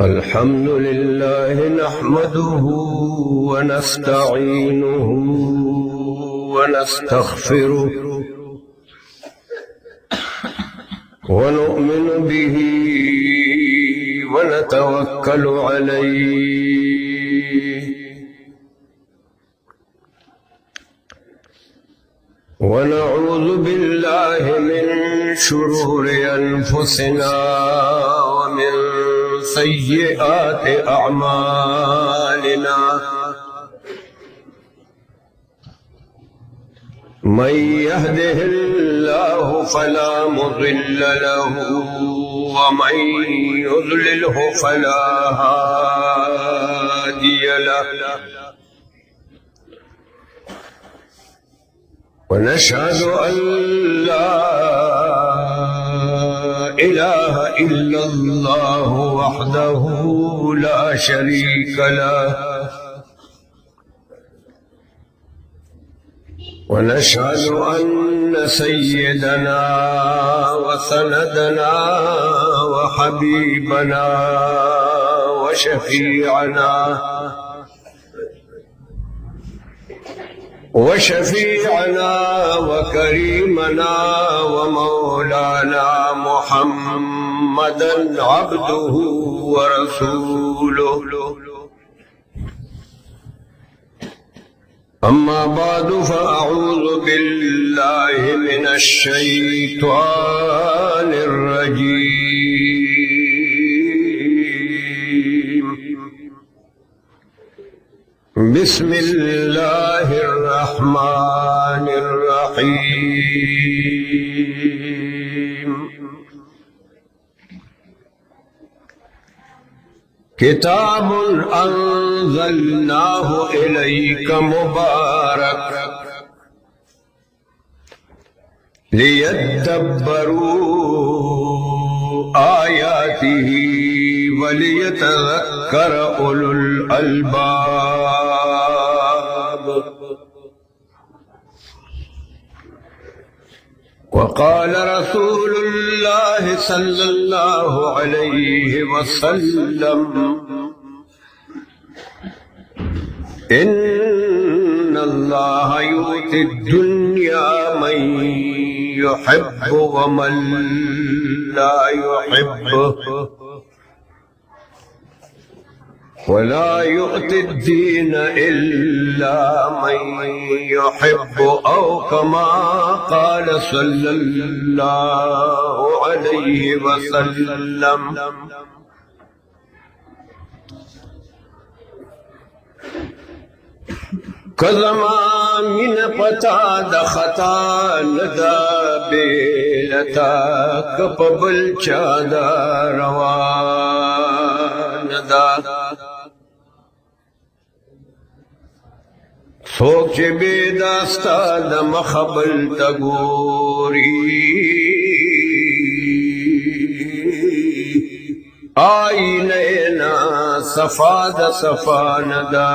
الحمد لله نحمده ونستعينه ونستغفره ونؤمن به ونتوكل عليه ونعوذ بالله من شرور أنفسنا ومن سيئات أعمالنا من يهده الله فلا مضل له ومن يضلله فلا هادي له ونشهد أن لا إله إلا الله وحده لا شريك له ونشهد أن سيدنا وسندنا وحبيبنا وشفيعنا وكريمنا ومولانا محمدا عبده ورسوله أما بعد فأعوذ بالله من الشيطان الرجيم بسم الله الرحمن الرحيم كتاب أنزلناه إليك مبارك ليدبروا آياته وليتذكر أولو الألباب وقال رسول الله صلى الله عليه وسلم إن الله يؤتي الدنيا من يحب ومن لا يحبه ولا يؤتي الدين إلا من يحب أو كما قال صلى الله عليه وسلم کزما من پتا د خطا ندا بیلتا کپبل چا دا روان دا سوک چه بیداستا د مخبل تگوری آئینینا صفا د صفا ندا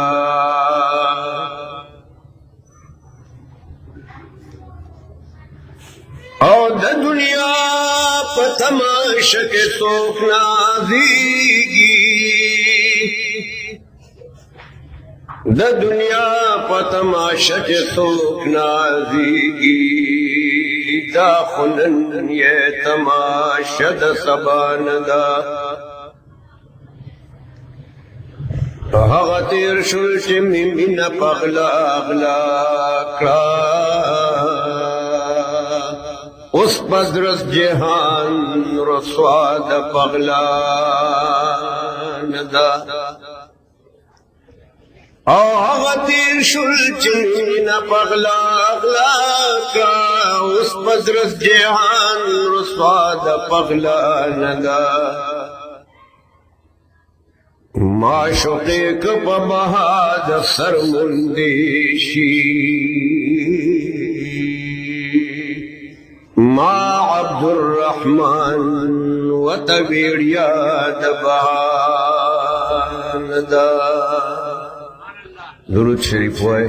او د دنیا په تماشا کې څوک نازيږي د دنیا په تماشا کې څوک نازيږي دا خنن یې تماشا د سبا نه ده هغه تیر شول چې مینه پغلا اغلا کړه اس بدرس جهان رسوا د پغلا ندا او هغه تیر شول چې مینه پغلا اغلا کړه اس بدرس جهان رسوا د پغلا ندا معشوقه کپ بهاد سر مندشی ما عبد الرحمن وتبيريا دبان دا درود شریف وائے